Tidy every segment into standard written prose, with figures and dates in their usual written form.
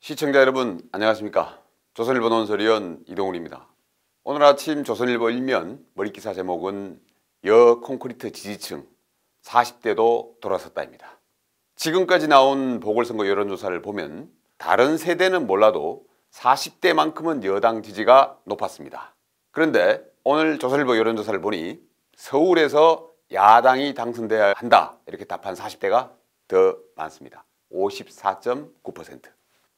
시청자 여러분 안녕하십니까. 조선일보 논설위원 이동훈입니다. 오늘 아침 조선일보 일면 머릿기사 제목은 여 콘크리트 지지층 40대도 돌아섰다입니다. 지금까지 나온 보궐선거 여론조사를 보면 다른 세대는 몰라도 40대만큼은 여당 지지가 높았습니다. 그런데 오늘 조선일보 여론조사를 보니 서울에서 야당이 당선돼야 한다 이렇게 답한 40대가 더 많습니다. 54.9%.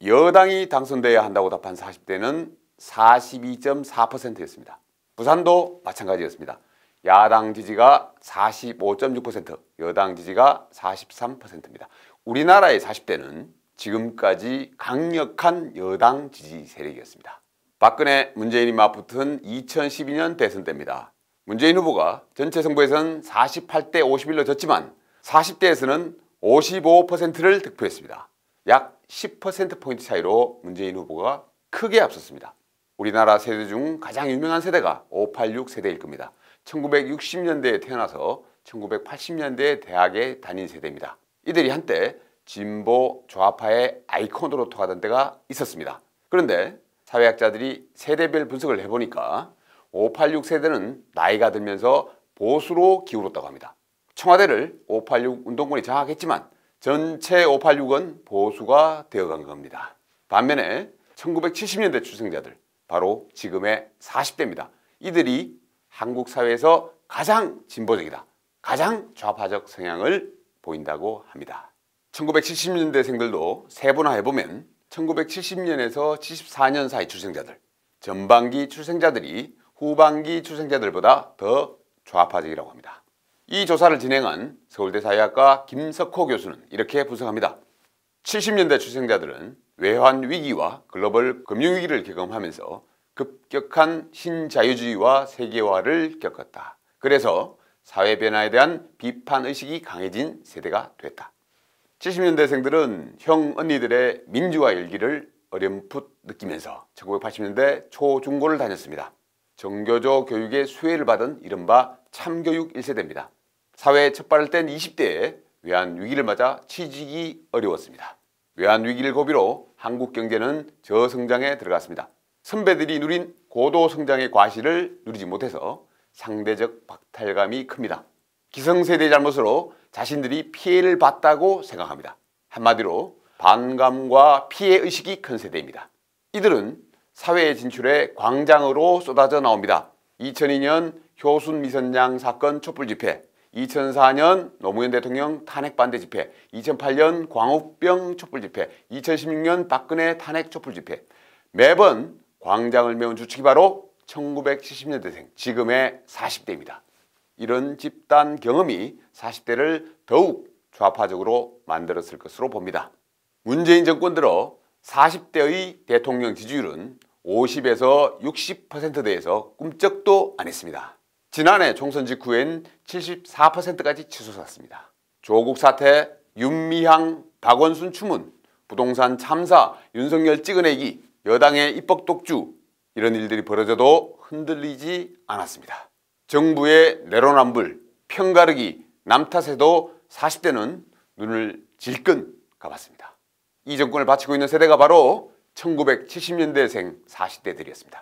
여당이 당선돼야 한다고 답한 40대는 42.4%였습니다. 부산도 마찬가지였습니다. 야당 지지가 45.6%, 여당 지지가 43%입니다. 우리나라의 40대는 지금까지 강력한 여당 지지 세력이었습니다. 박근혜, 문재인이 맞붙은 2012년 대선 때입니다. 문재인 후보가 전체 선거에서는 48대 51로 졌지만 40대에서는 55%를 득표했습니다. 약 10%포인트 차이로 문재인 후보가 크게 앞섰습니다. 우리나라 세대 중 가장 유명한 세대가 586 세대일 겁니다. 1960년대에 태어나서 1980년대에 대학에 다닌 세대입니다. 이들이 한때 진보 좌파의 아이콘으로 통하던 때가 있었습니다. 그런데 사회학자들이 세대별 분석을 해보니까 586 세대는 나이가 들면서 보수로 기울었다고 합니다. 청와대를 586 운동권이 장악했지만 전체 586은 보수가 되어간 겁니다. 반면에 1970년대 출생자들, 바로 지금의 40대입니다. 이들이 한국 사회에서 가장 진보적이다, 가장 좌파적 성향을 보인다고 합니다. 1970년대생들도 세분화해보면 1970년에서 74년 사이 출생자들, 전반기 출생자들이 후반기 출생자들보다 더 좌파적이라고 합니다. 이 조사를 진행한 서울대 사회학과 김석호 교수는 이렇게 분석합니다. 70년대 출생자들은 외환위기와 글로벌 금융위기를 경험하면서 급격한 신자유주의와 세계화를 겪었다. 그래서 사회 변화에 대한 비판의식이 강해진 세대가 됐다. 70년대생들은 형 언니들의 민주화 열기를 어렴풋 느끼면서 1980년대 초중고를 다녔습니다. 정교조 교육의 수혜를 받은 이른바 참교육 1세대입니다. 사회에 첫 발을 뗀 20대에 외환위기를 맞아 취직이 어려웠습니다. 외환위기를 고비로 한국 경제는 저성장에 들어갔습니다. 선배들이 누린 고도성장의 과실을 누리지 못해서 상대적 박탈감이 큽니다. 기성세대의 잘못으로 자신들이 피해를 봤다고 생각합니다. 한마디로 반감과 피해의식이 큰 세대입니다. 이들은 사회에 진출해 광장으로 쏟아져 나옵니다. 2002년 효순 미선양 사건 촛불 집회, 2004년 노무현 대통령 탄핵 반대 집회, 2008년 광우병 촛불 집회, 2016년 박근혜 탄핵 촛불 집회. 매번 광장을 메운 주축이 바로 1970년대생, 지금의 40대입니다. 이런 집단 경험이 40대를 더욱 좌파적으로 만들었을 것으로 봅니다. 문재인 정권 들어 40대의 대통령 지지율은 50에서 60%대에서 꿈쩍도 안 했습니다. 지난해 총선 직후엔 74%까지 치솟았습니다. 조국 사태, 윤미향, 박원순 추문, 부동산 참사, 윤석열 찍어내기, 여당의 입법 독주, 이런 일들이 벌어져도 흔들리지 않았습니다. 정부의 내로남불, 편가르기, 남 탓에도 40대는 눈을 질끈 감았습니다. 이 정권을 바치고 있는 세대가 바로 1970년대생 40대들이었습니다.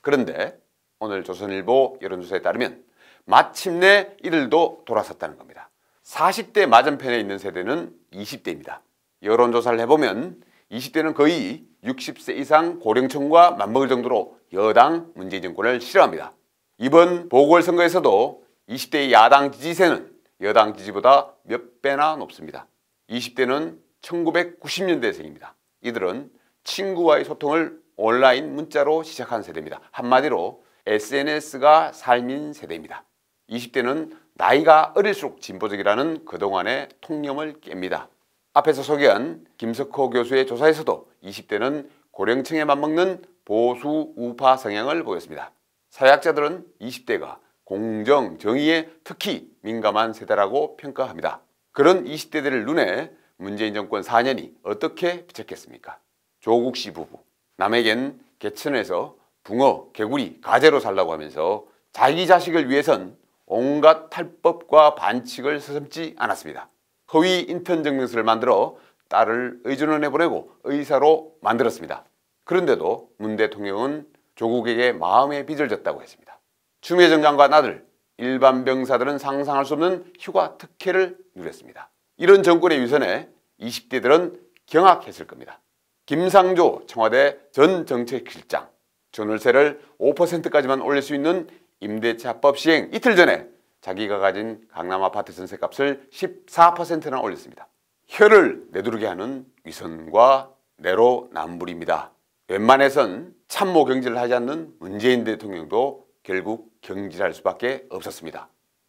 그런데 오늘 조선일보 여론조사에 따르면 마침내 이들도 돌아섰다는 겁니다. 40대 맞은편에 있는 세대는 20대입니다. 여론조사를 해보면 20대는 거의 60세 이상 고령층과 맞먹을 정도로 여당 문재인 정권을 싫어합니다. 이번 보궐선거에서도 20대의 야당 지지세는 여당 지지보다 몇 배나 높습니다. 20대는 1990년대생입니다. 이들은 친구와의 소통을 온라인 문자로 시작한 세대입니다. 한마디로 SNS가 삶인 세대입니다. 20대는 나이가 어릴수록 진보적이라는 그동안의 통념을 깹니다. 앞에서 소개한 김석호 교수의 조사에서도 20대는 고령층에 맞먹는 보수 우파 성향을 보였습니다. 사회학자들은 20대가 공정, 정의에 특히 민감한 세대라고 평가합니다. 그런 20대들을 눈에 문재인 정권 4년이 어떻게 비쳤겠습니까? 조국 씨 부부, 남에겐 개천에서 붕어, 개구리, 가재로 살라고 하면서 자기 자식을 위해선 온갖 탈법과 반칙을 서슴지 않았습니다. 허위 인턴 증명서를 만들어 딸을 의전원에 보내고 의사로 만들었습니다. 그런데도 문 대통령은 조국에게 마음의 빚을 졌다고 했습니다. 추미애 정장관 아들, 일반 병사들은 상상할 수 없는 휴가 특혜를 누렸습니다. 이런 정권의 위선에 20대들은 경악했을 겁니다. 김상조 청와대 전 정책실장, 전월세를 5%까지만 올릴 수 있는 임대차법 시행 이틀 전에 자기가 가진 강남 아파트 전세값을 14%나 올렸습니다. 혀를 내두르게 하는 위선과 내로남불입니다. 웬만해선 참모 경질을 하지 않는 문재인 대통령도 결국 경질할 수밖에 없었습니다.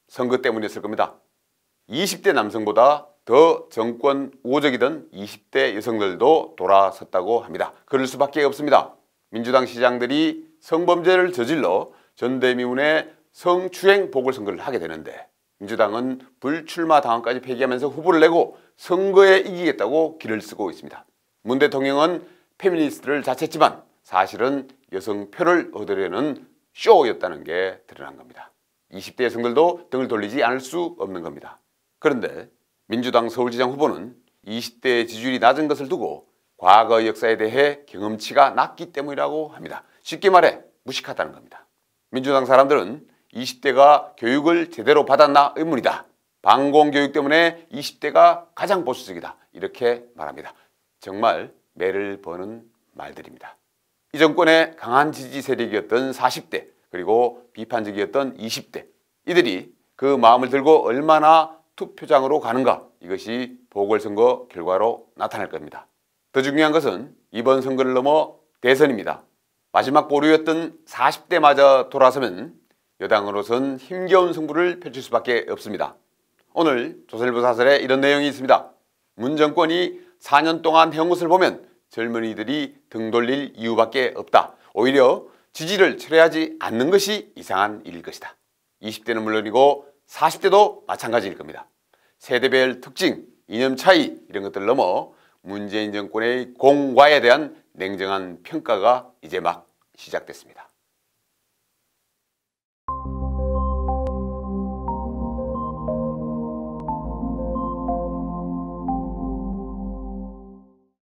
선거 때문이었을 겁니다. 20대 남성보다 더 정권 우호적이던 20대 여성들도 돌아섰다고 합니다. 그럴 수밖에 없습니다. 민주당 시장들이 성범죄를 저질러 전대미문의 성추행 보궐선거를 하게 되는데 민주당은 불출마 당원까지 폐기하면서 후보를 내고 선거에 이기겠다고 길을 쓰고 있습니다. 문 대통령은 페미니스트를 자처했지만 사실은 여성표를 얻으려는 쇼였다는 게 드러난 겁니다. 20대 여성들도 등을 돌리지 않을 수 없는 겁니다. 그런데 민주당 서울시장 후보는 20대의 지지율이 낮은 것을 두고 과거 역사에 대해 경험치가 낮기 때문이라고 합니다. 쉽게 말해 무식하다는 겁니다. 민주당 사람들은 20대가 교육을 제대로 받았나 의문이다. 방공교육 때문에 20대가 가장 보수적이다. 이렇게 말합니다. 정말 매를 버는 말들입니다. 이 정권의 강한 지지 세력이었던 40대 그리고 비판적이었던 20대 이들이 그 마음을 들고 얼마나 투표장으로 가는가 이것이 보궐선거 결과로 나타날 겁니다. 더 중요한 것은 이번 선거를 넘어 대선입니다. 마지막 보루였던 40대마저 돌아서면 여당으로선 힘겨운 승부를 펼칠 수밖에 없습니다. 오늘 조선일보 사설에 이런 내용이 있습니다. 문 정권이 4년 동안 해온 것을 보면 젊은이들이 등 돌릴 이유밖에 없다. 오히려 지지를 철회하지 않는 것이 이상한 일일 것이다. 20대는 물론이고 40대도 마찬가지일 겁니다. 세대별 특징, 이념 차이 이런 것들 넘어 문재인 정권의 공과에 대한 냉정한 평가가 이제 막 시작됐습니다.